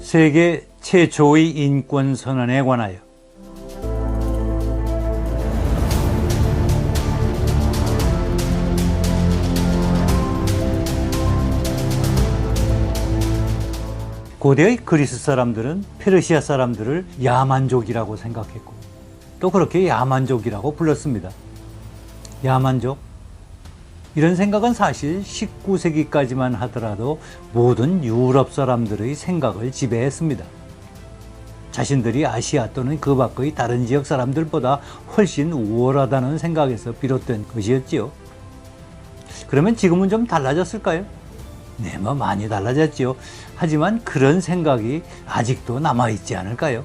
세계 최초의 인권 선언에 관하여 고대의 그리스 사람들은 페르시아 사람들을 야만족이라고 생각했고 또 그렇게 야만족이라고 불렀습니다. 야만족? 이런 생각은 사실 19세기까지만 하더라도 모든 유럽 사람들의 생각을 지배했습니다. 자신들이 아시아 또는 그 밖의 다른 지역 사람들보다 훨씬 우월하다는 생각에서 비롯된 것이었지요. 그러면 지금은 좀 달라졌을까요? 네, 많이 달라졌지요. 하지만 그런 생각이 아직도 남아있지 않을까요?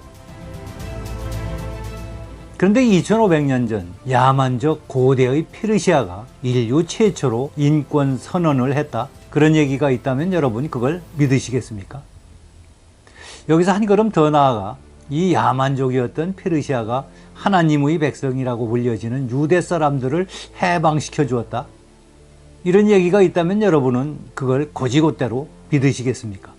그런데 2500년 전 야만족 고대의 페르시아가 인류 최초로 인권 선언을 했다. 그런 얘기가 있다면 여러분이 그걸 믿으시겠습니까? 여기서 한 걸음 더 나아가 이 야만족이었던 페르시아가 하나님의 백성이라고 불려지는 유대 사람들을 해방시켜 주었다. 이런 얘기가 있다면 여러분은 그걸 곧이곧대로 믿으시겠습니까?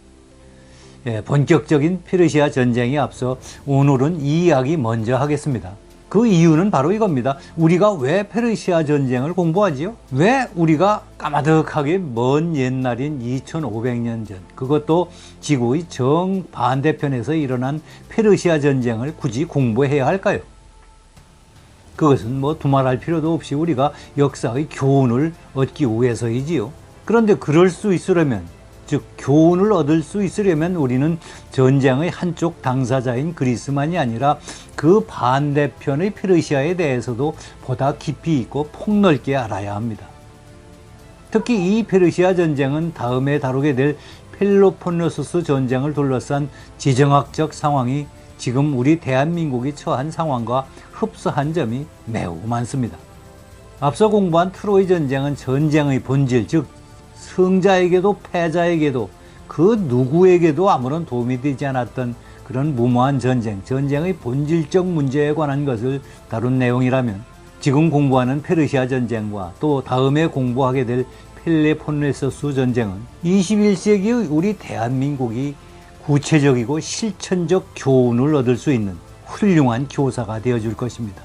본격적인 페르시아 전쟁에 앞서 오늘은 이 이야기 먼저 하겠습니다. 그 이유는 바로 이겁니다. 우리가 왜 페르시아 전쟁을 공부하지요? 왜 우리가 까마득하게 먼 옛날인 2500년 전, 그것도 지구의 정반대편에서 일어난 페르시아 전쟁을 굳이 공부해야 할까요? 그것은 두말할 필요도 없이 우리가 역사의 교훈을 얻기 위해서이지요. 그런데 그럴 수 있으려면, 즉 교훈을 얻을 수 있으려면 우리는 전쟁의 한쪽 당사자인 그리스만이 아니라 그 반대편의 페르시아에 대해서도 보다 깊이 있고 폭넓게 알아야 합니다. 특히 이 페르시아 전쟁은 다음에 다루게 될 펠로폰네소스 전쟁을 둘러싼 지정학적 상황이 지금 우리 대한민국이 처한 상황과 흡사한 점이 매우 많습니다. 앞서 공부한 트로이 전쟁은 전쟁의 본질, 즉 승자에게도 패자에게도 그 누구에게도 아무런 도움이 되지 않았던 그런 무모한 전쟁의 본질적 문제에 관한 것을 다룬 내용이라면 지금 공부하는 페르시아 전쟁과 또 다음에 공부하게 될 펠로폰네소스 전쟁은 21세기의 우리 대한민국이 구체적이고 실천적 교훈을 얻을 수 있는 훌륭한 교사가 되어줄 것입니다.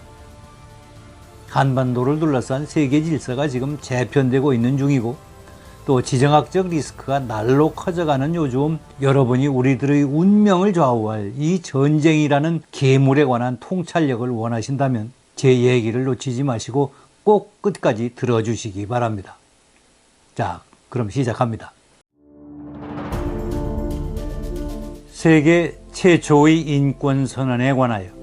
한반도를 둘러싼 세계 질서가 지금 재편되고 있는 중이고 또 지정학적 리스크가 날로 커져가는 요즘 여러분이 우리들의 운명을 좌우할 이 전쟁이라는 계물에 관한 통찰력을 원하신다면 제 얘기를 놓치지 마시고 꼭 끝까지 들어주시기 바랍니다. 자, 그럼 시작합니다. 세계 최초의 인권 선언에 관하여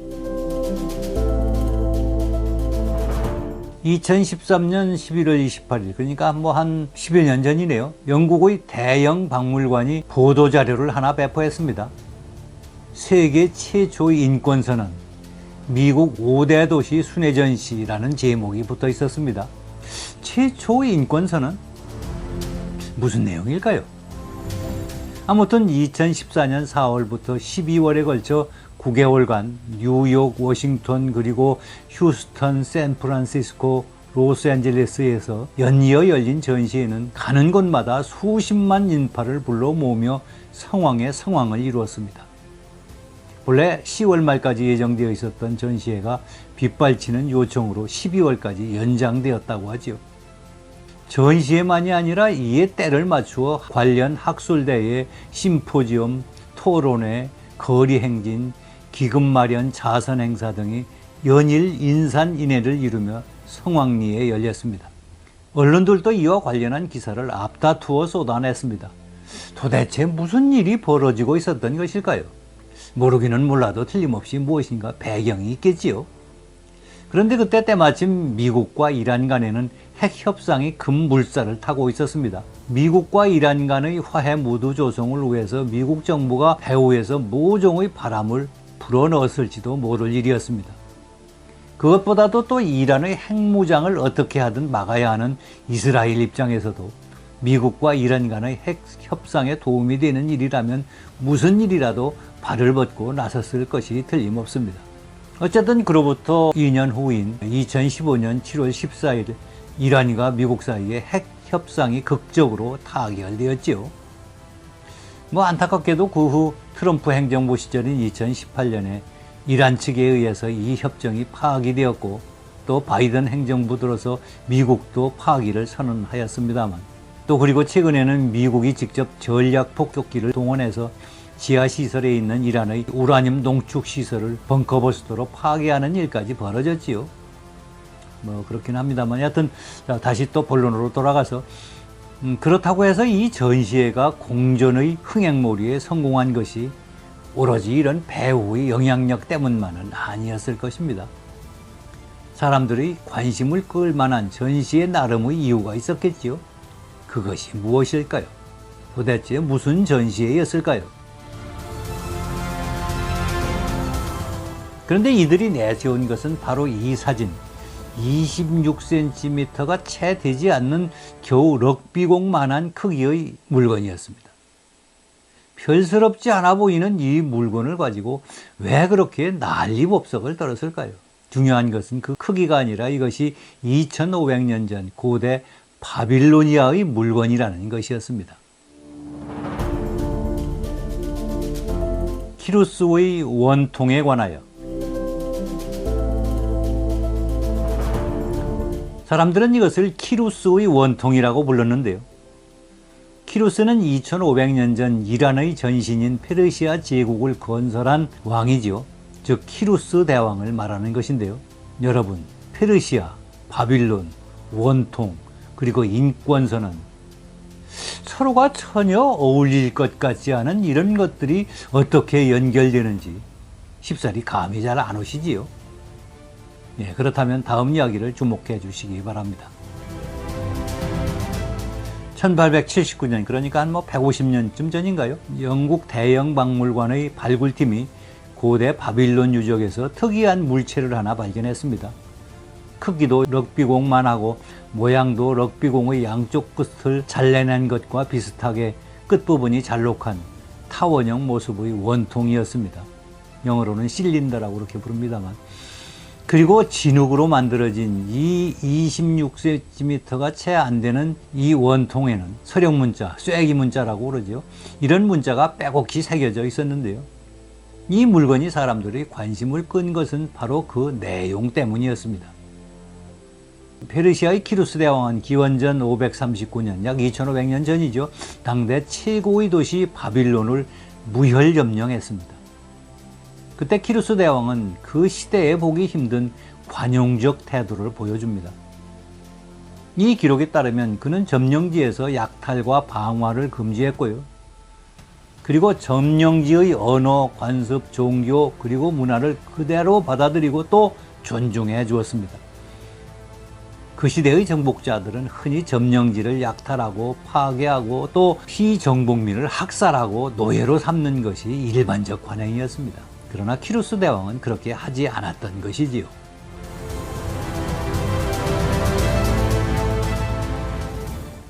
2013년 11월 28일, 그러니까 한 10여 년 전이네요. 영국의 대형 박물관이 보도자료를 하나 배포했습니다. 세계 최초의 인권선언, 미국 5대 도시 순회전시라는 제목이 붙어 있었습니다. 최초의 인권선언? 무슨 내용일까요? 아무튼 2014년 4월부터 12월에 걸쳐 9개월간 뉴욕, 워싱턴, 그리고 휴스턴, 샌프란시스코, 로스앤젤레스에서 연이어 열린 전시회는 가는 곳마다 수십만 인파를 불러 모으며 성황을 이루었습니다. 본래 10월 말까지 예정되어 있었던 전시회가 빗발치는 요청으로 12월까지 연장되었다고 하지요. 전시회만이 아니라 이에 때를 맞추어 관련 학술대회, 심포지엄, 토론회, 거리행진, 기금 마련, 자선 행사 등이 연일 인산인해를 이루며 성황리에 열렸습니다. 언론들도 이와 관련한 기사를 앞다투어 쏟아냈습니다. 도대체 무슨 일이 벌어지고 있었던 것일까요? 모르기는 몰라도 틀림없이 무엇인가 배경이 있겠지요. 그런데 그때 때마침 미국과 이란 간에는 핵 협상이 급물살을 타고 있었습니다. 미국과 이란 간의 화해 무드 조성을 위해서 미국 정부가 배후에서 모종의 바람을 불어넣었을지도 모를 일이었습니다. 그것보다도 또 이란의 핵무장을 어떻게 하든 막아야 하는 이스라엘 입장에서도 미국과 이란 간의 핵 협상에 도움이 되는 일이라면 무슨 일이라도 발을 벗고 나섰을 것이 틀림없습니다. 어쨌든 그로부터 2년 후인 2015년 7월 14일 이란과 미국 사이에 핵 협상이 극적으로 타결되었지요. 안타깝게도 그 후 트럼프 행정부 시절인 2018년에 이란 측에 의해서 이 협정이 파악이 되었고 또 바이든 행정부 들어서 미국도 파기를 선언하였습니다만 또 그리고 최근에는 미국이 직접 전략 폭격기를 동원해서 지하시설에 있는 이란의 우라늄 농축 시설을 벙커버스터로 파괴하는 일까지 벌어졌지요. 뭐 그렇긴 합니다만 여하튼 다시 또 본론으로 돌아가서 그렇다고 해서 이 전시회가 공전의 흥행몰이에 성공한 것이 오로지 이런 배우의 영향력 때문만은 아니었을 것입니다. 사람들의 관심을 끌 만한 전시회 나름의 이유가 있었겠지요. 그것이 무엇일까요? 도대체 무슨 전시회였을까요? 그런데 이들이 내세운 것은 바로 이 사진, 26cm가 채 되지 않는 겨우 럭비공만한 크기의 물건이었습니다. 별스럽지 않아 보이는 이 물건을 가지고 왜 그렇게 난리법석을 떨었을까요? 중요한 것은 그 크기가 아니라 이것이 2500년 전 고대 바빌로니아의 물건이라는 것이었습니다. 키루스의 원통에 관하여 사람들은 이것을 키루스의 원통이라고 불렀는데요. 키루스는 2500년 전 이란의 전신인 페르시아 제국을 건설한 왕이지요. 즉 키루스 대왕을 말하는 것인데요. 여러분, 페르시아, 바빌론, 원통, 그리고 인권선언, 서로가 전혀 어울릴 것 같지 않은 이런 것들이 어떻게 연결되는지 쉽사리 감이 잘 안 오시지요. 예, 그렇다면 다음 이야기를 주목해 주시기 바랍니다. 1879년, 그러니까 한 150년쯤 전인가요? 영국 대영박물관의 발굴팀이 고대 바빌론 유적에서 특이한 물체를 하나 발견했습니다. 크기도 럭비공만 하고 모양도 럭비공의 양쪽 끝을 잘라낸 것과 비슷하게 끝부분이 잘록한 타원형 모습의 원통이었습니다. 영어로는 실린더라고 그렇게 부릅니다만. 그리고 진흙으로 만들어진 이 26cm가 채 안 되는 이 원통에는 서령문자, 쐐기 문자라고 그러죠. 이런 문자가 빼곡히 새겨져 있었는데요. 이 물건이 사람들의 관심을 끈 것은 바로 그 내용 때문이었습니다. 페르시아의 키루스 대왕은 기원전 539년, 약 2500년 전이죠. 당대 최고의 도시 바빌론을 무혈점령했습니다. 그때 키루스 대왕은 그 시대에 보기 힘든 관용적 태도를 보여줍니다. 이 기록에 따르면 그는 점령지에서 약탈과 방화를 금지했고요. 그리고 점령지의 언어, 관습, 종교, 그리고 문화를 그대로 받아들이고 또 존중해 주었습니다. 그 시대의 정복자들은 흔히 점령지를 약탈하고 파괴하고 또 피정복민을 학살하고 노예로 삼는 것이 일반적 관행이었습니다. 그러나 키루스 대왕은 그렇게 하지 않았던 것이지요.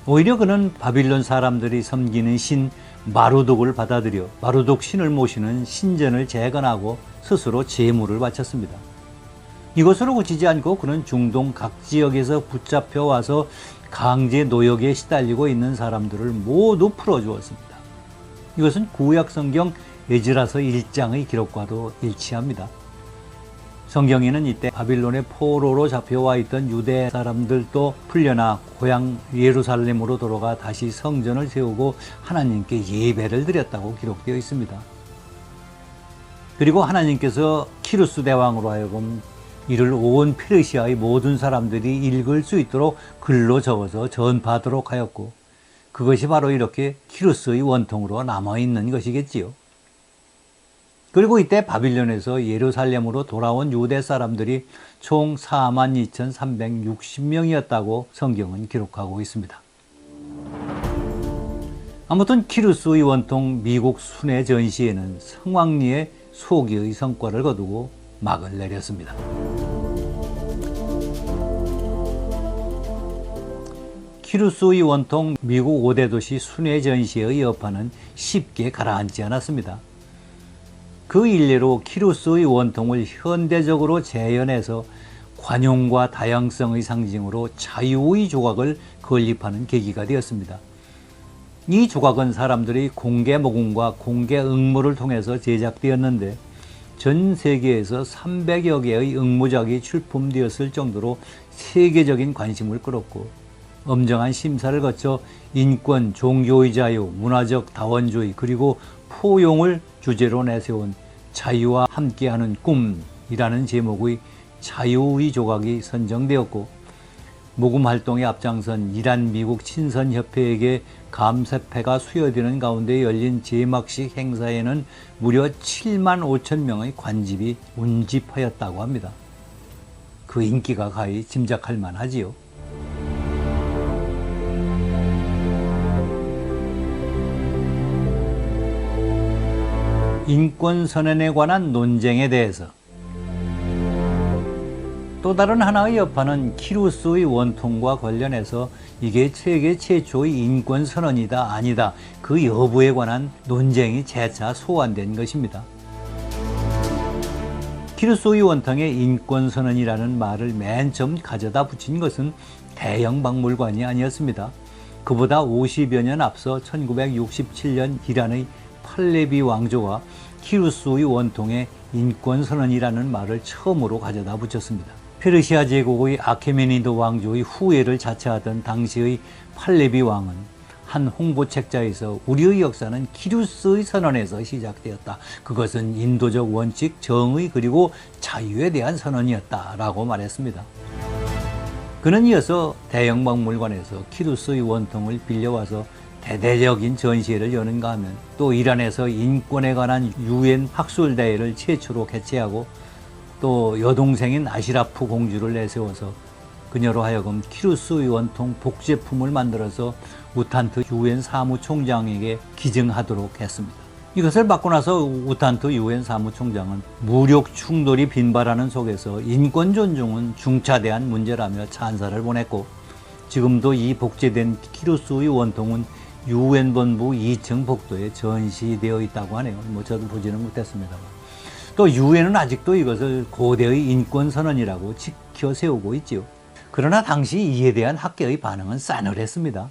오히려 그는 바빌론 사람들이 섬기는 신 마루독을 받아들여 마루독 신을 모시는 신전을 재건하고 스스로 제물을 바쳤습니다. 이것으로 그치지 않고 그는 중동 각 지역에서 붙잡혀 와서 강제 노역에 시달리고 있는 사람들을 모두 풀어주었습니다. 이것은 구약 성경 에즈라서 1장의 기록과도 일치합니다. 성경에는 이때 바빌론의 포로로 잡혀와 있던 유대 사람들도 풀려나 고향 예루살렘으로 돌아가 다시 성전을 세우고 하나님께 예배를 드렸다고 기록되어 있습니다. 그리고 하나님께서 키루스 대왕으로 하여금 이를 온 페르시아의 모든 사람들이 읽을 수 있도록 글로 적어서 전파하도록 하였고, 그것이 바로 이렇게 키루스의 원통으로 남아있는 것이겠지요. 그리고 이때 바빌론에서 예루살렘으로 돌아온 유대 사람들이 총 42,360명이었다고 성경은 기록하고 있습니다. 아무튼 키루스의 원통 미국 순회 전시회는 성황리에 소기의 성과를 거두고 막을 내렸습니다. 키루스의 원통 미국 5대 도시 순회 전시회의 여파는 쉽게 가라앉지 않았습니다. 그 일례로 키루스의 원통을 현대적으로 재현해서 관용과 다양성의 상징으로 자유의 조각을 건립하는 계기가 되었습니다. 이 조각은 사람들의 공개 모금과 공개 응모를 통해서 제작되었는데 전 세계에서 300여 개의 응모작이 출품되었을 정도로 세계적인 관심을 끌었고 엄정한 심사를 거쳐 인권, 종교의 자유, 문화적 다원주의 그리고 포용을 주제로 내세운 자유와 함께하는 꿈이라는 제목의 자유의 조각이 선정되었고 모금 활동에 앞장선 이란 미국 친선협회에게 감사패가 수여되는 가운데 열린 제막식 행사에는 무려 7만 5천 명의 관집이 운집하였다고 합니다. 그 인기가 가히 짐작할 만하지요. 인권선언에 관한 논쟁에 대해서 또 다른 하나의 여파는 키루스의 원통과 관련해서 이게 세계 최초의 인권선언이다 아니다 그 여부에 관한 논쟁이 재차 소환된 것입니다. 키루스의 원통에 인권선언이라는 말을 맨 처음 가져다 붙인 것은 대영 박물관이 아니었습니다. 그보다 50여 년 앞서 1967년 이란의 팔레비 왕조가 키루스의 원통에 인권선언이라는 말을 처음으로 가져다 붙였습니다. 페르시아 제국의 아케메니드 왕조의 후예를 자처하던 당시의 팔레비 왕은 한 홍보책자에서 우리의 역사는 키루스의 선언에서 시작되었다. 그것은 인도적 원칙, 정의 그리고 자유에 대한 선언이었다라고 말했습니다. 그는 이어서 대영박물관에서 키루스의 원통을 빌려와서 대대적인 전시회를 여는가 하면 또 이란에서 인권에 관한 유엔 학술대회를 최초로 개최하고 또 여동생인 아시라프 공주를 내세워서 그녀로 하여금 키루스의 원통 복제품을 만들어서 우탄트 유엔 사무총장에게 기증하도록 했습니다. 이것을 받고 나서 우탄트 유엔 사무총장은 무력 충돌이 빈발하는 속에서 인권 존중은 중차대한 문제라며 찬사를 보냈고 지금도 이 복제된 키루스의 원통은 유엔 본부 2층 복도에 전시되어 있다고 하네요. 저도 보지는 못했습니다만. 또 유엔은 아직도 이것을 고대의 인권선언이라고 지켜 세우고 있지요. 그러나 당시 이에 대한 학계의 반응은 싸늘했습니다.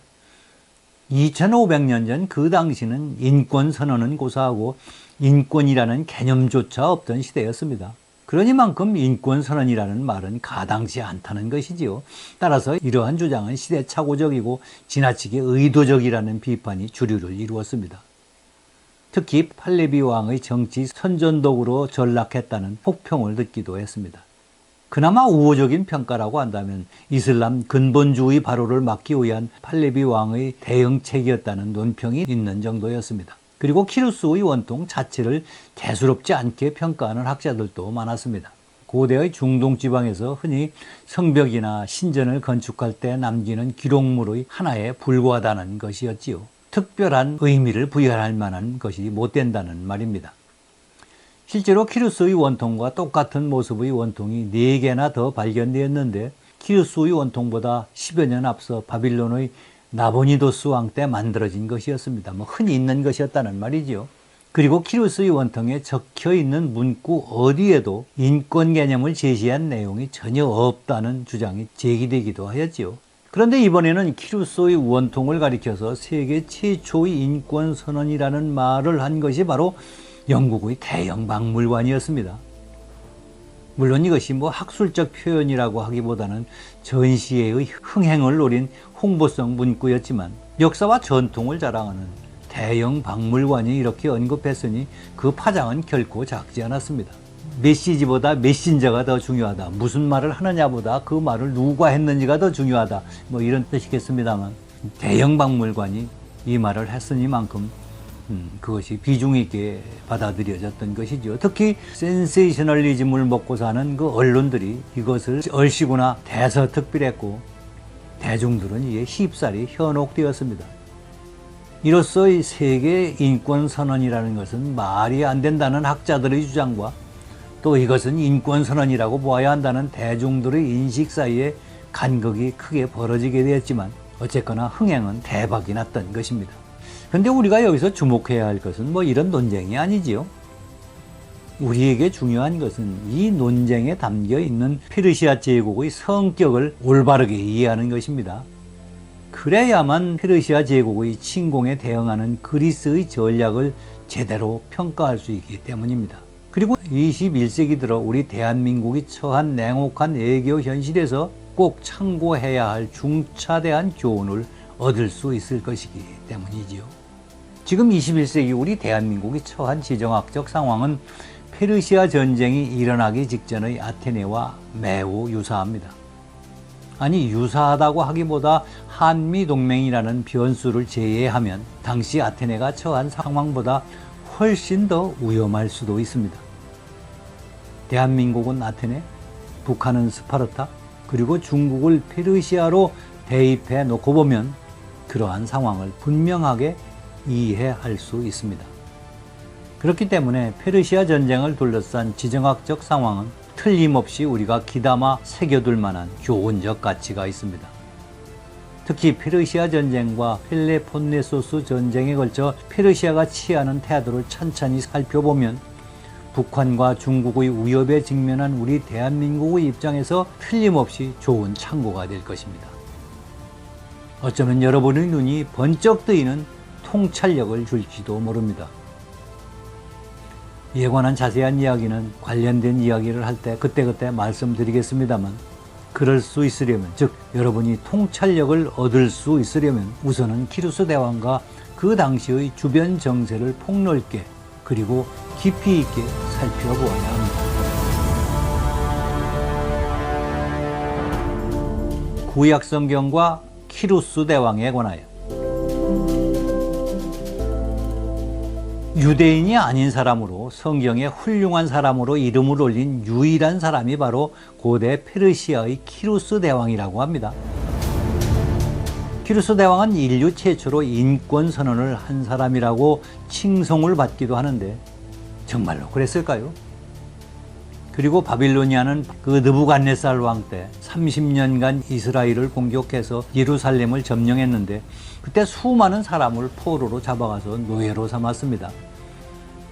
2500년 전 그 당시는 인권선언은 고사하고 인권이라는 개념조차 없던 시대였습니다. 그러니만큼 인권선언이라는 말은 가당치 않다는 것이지요. 따라서 이러한 주장은 시대착오적이고 지나치게 의도적이라는 비판이 주류를 이루었습니다. 특히 팔레비 왕의 정치 선전독으로 전락했다는 혹평을 듣기도 했습니다. 그나마 우호적인 평가라고 한다면 이슬람 근본주의 발호를 막기 위한 팔레비 왕의 대응책이었다는 논평이 있는 정도였습니다. 그리고 키루스의 원통 자체를 대수롭지 않게 평가하는 학자들도 많았습니다. 고대의 중동 지방에서 흔히 성벽이나 신전을 건축할 때 남기는 기록물의 하나에 불과하다는 것이었지요. 특별한 의미를 부여할 만한 것이 못 된다는 말입니다. 실제로 키루스의 원통과 똑같은 모습의 원통이 4개나 더 발견되었는데 키루스의 원통보다 10여 년 앞서 바빌론의 나보니도스 왕 때 만들어진 것이었습니다. 흔히 있는 것이었다는 말이죠. 그리고 키루스의 원통에 적혀있는 문구 어디에도 인권 개념을 제시한 내용이 전혀 없다는 주장이 제기되기도 하였지요. 그런데 이번에는 키루스의 원통을 가리켜서 세계 최초의 인권선언이라는 말을 한 것이 바로 영국의 대영 박물관이었습니다. 물론 이것이 학술적 표현이라고 하기보다는 전시회의 흥행을 노린 홍보성 문구였지만 역사와 전통을 자랑하는 대영 박물관이 이렇게 언급했으니 그 파장은 결코 작지 않았습니다. 메시지보다 메신저가 더 중요하다. 무슨 말을 하느냐보다 그 말을 누가 했는지가 더 중요하다. 이런 뜻이겠습니다만 대영 박물관이 이 말을 했으니만큼 그것이 비중 있게 받아들여졌던 것이죠. 특히 센세이셔널리즘을 먹고 사는 그 언론들이 이것을 얼씨구나 대서특필했고 대중들은 이에 쉽사리 현혹되었습니다. 이로써 이 세계 인권선언이라는 것은 말이 안 된다는 학자들의 주장과 또 이것은 인권선언이라고 보아야 한다는 대중들의 인식 사이에 간극이 크게 벌어지게 되었지만 어쨌거나 흥행은 대박이 났던 것입니다. 그런데 우리가 여기서 주목해야 할 것은 이런 논쟁이 아니지요. 우리에게 중요한 것은 이 논쟁에 담겨 있는 페르시아 제국의 성격을 올바르게 이해하는 것입니다. 그래야만 페르시아 제국의 침공에 대응하는 그리스의 전략을 제대로 평가할 수 있기 때문입니다. 그리고 21세기 들어 우리 대한민국이 처한 냉혹한 외교 현실에서 꼭 참고해야 할 중차대한 교훈을 얻을 수 있을 것이기 때문이지요. 지금 21세기 우리 대한민국이 처한 지정학적 상황은 페르시아 전쟁이 일어나기 직전의 아테네와 매우 유사합니다. 아니, 유사하다고 하기보다 한미동맹이라는 변수를 제외하면 당시 아테네가 처한 상황보다 훨씬 더 위험할 수도 있습니다. 대한민국은 아테네, 북한은 스파르타, 그리고 중국을 페르시아로 대입해 놓고 보면 그러한 상황을 분명하게 이해할 수 있습니다. 그렇기 때문에 페르시아 전쟁을 둘러싼 지정학적 상황은 틀림없이 우리가 귀담아 새겨둘 만한 교훈적 가치가 있습니다. 특히 페르시아 전쟁과 펠레폰네소스 전쟁에 걸쳐 페르시아가 취하는 태도를 천천히 살펴보면 북한과 중국의 위협에 직면한 우리 대한민국의 입장에서 틀림없이 좋은 참고가 될 것입니다. 어쩌면 여러분의 눈이 번쩍 뜨이는 통찰력을 줄지도 모릅니다. 이에 관한 자세한 이야기는 관련된 이야기를 할 때 그때그때 말씀드리겠습니다만, 그럴 수 있으려면, 즉 여러분이 통찰력을 얻을 수 있으려면 우선은 키루스 대왕과 그 당시의 주변 정세를 폭넓게 그리고 깊이 있게 살펴보아야 합니다. 구약 성경과 키루스 대왕에 관하여 유대인이 아닌 사람으로 성경에 훌륭한 사람으로 이름을 올린 유일한 사람이 바로 고대 페르시아의 키루스 대왕이라고 합니다. 키루스 대왕은 인류 최초로 인권 선언을 한 사람이라고 칭송을 받기도 하는데 정말로 그랬을까요? 그리고 바빌로니아는 그 느부갓네살 왕 때 30년간 이스라엘을 공격해서 예루살렘을 점령했는데 그때 수많은 사람을 포로로 잡아가서 노예로 삼았습니다.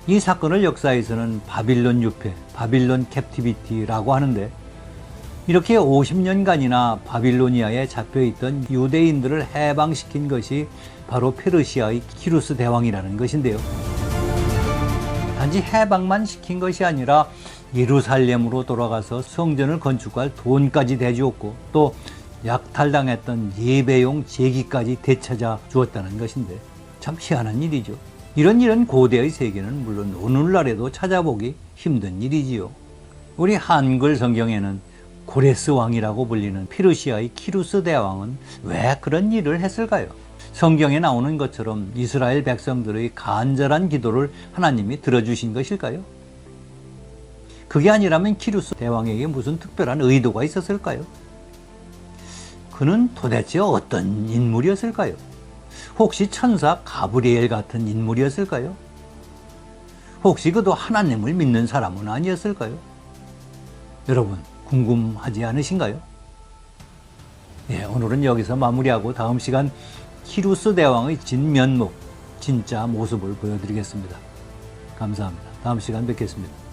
이 사건을 역사에서는 바빌론 유폐, 바빌론 캡티비티라고 하는데, 이렇게 50년간이나 바빌로니아에 잡혀있던 유대인들을 해방시킨 것이 바로 페르시아의 키루스 대왕이라는 것인데요. 단지 해방만 시킨 것이 아니라 예루살렘으로 돌아가서 성전을 건축할 돈까지 대주었고 또 약탈당했던 예배용 제기까지 되찾아 주었다는 것인데 참 희한한 일이죠. 이런 고대의 세계는 물론 오늘날에도 찾아보기 힘든 일이지요. 우리 한글 성경에는 고레스 왕이라고 불리는 페르시아의 키루스 대왕은 왜 그런 일을 했을까요? 성경에 나오는 것처럼 이스라엘 백성들의 간절한 기도를 하나님이 들어주신 것일까요? 그게 아니라면 키루스 대왕에게 무슨 특별한 의도가 있었을까요? 그는 도대체 어떤 인물이었을까요? 혹시 천사 가브리엘 같은 인물이었을까요? 혹시 그도 하나님을 믿는 사람은 아니었을까요? 여러분 궁금하지 않으신가요? 예, 오늘은 여기서 마무리하고 다음 시간 키루스 대왕의 진면목, 진짜 모습을 보여드리겠습니다. 감사합니다. 다음 시간 뵙겠습니다.